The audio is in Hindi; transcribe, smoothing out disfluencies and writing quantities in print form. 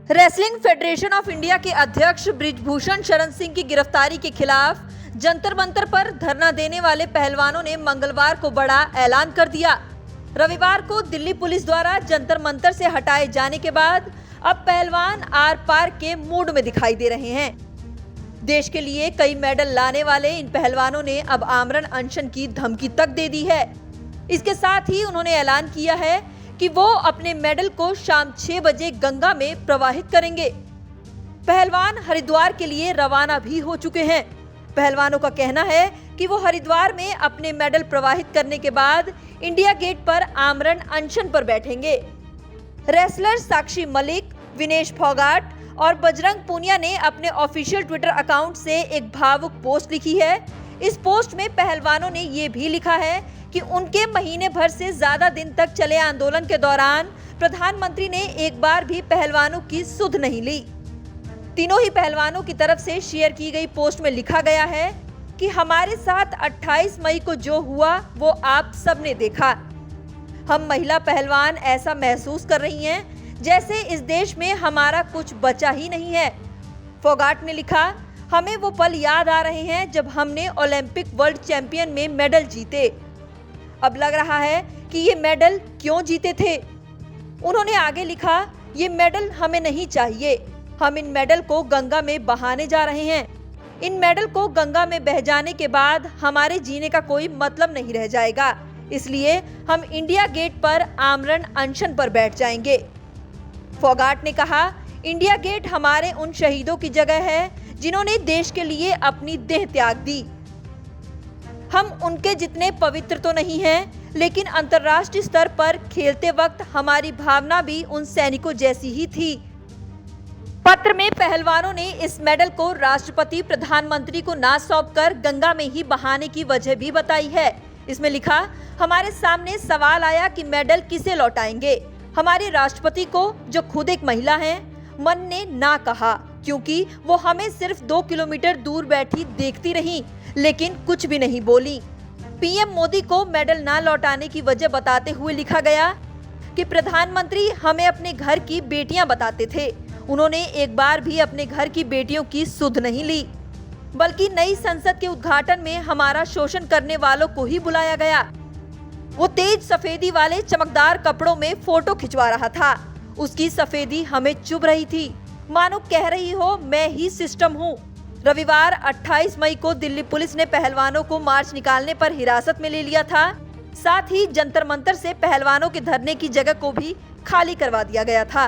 रेसलिंग फेडरेशन ऑफ इंडिया के अध्यक्ष बृजभूषण शरण सिंह की गिरफ्तारी के खिलाफ जंतर मंतर पर धरना देने वाले पहलवानों ने मंगलवार को बड़ा ऐलान कर दिया। रविवार को दिल्ली पुलिस द्वारा जंतर मंतर से हटाए जाने के बाद अब पहलवान आर पार के मूड में दिखाई दे रहे हैं। देश के लिए कई मेडल लाने वाले इन पहलवानों ने अब आमरण अनशन की धमकी तक दे दी है। इसके साथ ही उन्होंने ऐलान किया है कि वो अपने मेडल को शाम 6 बजे गंगा में प्रवाहित करेंगे। पहलवान हरिद्वार के लिए रवाना भी हो चुके हैं। पहलवानों का कहना है कि वो हरिद्वार में अपने मेडल प्रवाहित करने के बाद इंडिया गेट पर आमरण अनशन पर बैठेंगे। रेसलर साक्षी मलिक, विनेश फोगाट और बजरंग पूनिया ने अपने ऑफिशियल ट्विटर अकाउंट से एक भावुक पोस्ट लिखी है। इस पोस्ट में पहलवानों ने ये भी लिखा है कि उनके महीने भर से ज्यादा दिन तक चले आंदोलन के दौरान प्रधानमंत्री ने एक बार भी पहलवानों की सुध नहीं ली। तीनों ही पहलवानों की तरफ से शेयर की गई पोस्ट में लिखा गया है कि हमारे साथ 28 मई को जो हुआ वो आप सबने देखा। हम महिला पहलवान ऐसा महसूस कर रही हैं जैसे इस देश में हमारा कुछ बचा ही नहीं है। फोगाट ने लिखा, हमें वो पल याद आ रहे हैं जब हमने ओलंपिक वर्ल्ड चैंपियन में मेडल जीते। अब लग रहा है कि ये मेडल क्यों जीते थे। उन्होंने आगे लिखा, ये मेडल हमें नहीं चाहिए। हम इन मेडल को गंगा में बहाने जा रहे हैं। इन मेडल को गंगा में बह जाने के बाद हमारे जीने का कोई मतलब नहीं रह जाएगा। इसलिए हम इंडिया गेट पर आमरण अनशन पर बैठ जाएंगे। फोगाट ने कहा, इंडिया गेट हमारे उन शहीदों की जगह है जिन्होंने देश के लिए अपनी देह त्याग दी। हम उनके जितने पवित्र तो नहीं हैं, लेकिन अंतर्राष्ट्रीय स्तर पर खेलते वक्त हमारी भावना भी उन सैनिकों जैसी ही थी। पत्र में पहलवानों ने इस मेडल को राष्ट्रपति प्रधानमंत्री को ना सौंपकर गंगा में ही बहाने की वजह भी बताई है। इसमें लिखा, हमारे सामने सवाल आया कि मेडल किसे लौटाएंगे। हमारे राष्ट्रपति को, जो खुद एक महिला हैं, मन ने ना कहा, क्योंकि वो हमें सिर्फ 2 किलोमीटर दूर बैठी देखती रही, लेकिन कुछ भी नहीं बोली। पीएम मोदी को मेडल ना लौटाने की वजह बताते हुए लिखा गया कि प्रधानमंत्री हमें अपने घर की बेटियां बताते थे। उन्होंने एक बार भी अपने घर की बेटियों की सुध नहीं ली, बल्कि नई संसद के उद्घाटन में हमारा शोषण करने वालों को ही बुलाया गया। वो तेज सफेदी वाले चमकदार कपड़ों में फोटो खिंचवा रहा था। उसकी सफेदी हमें चुभ रही थी, मानो कह रही हो मैं ही सिस्टम हूँ। रविवार 28 मई को दिल्ली पुलिस ने पहलवानों को मार्च निकालने पर हिरासत में ले लिया था। साथ ही जंतर मंतर से पहलवानों के धरने की जगह को भी खाली करवा दिया गया था।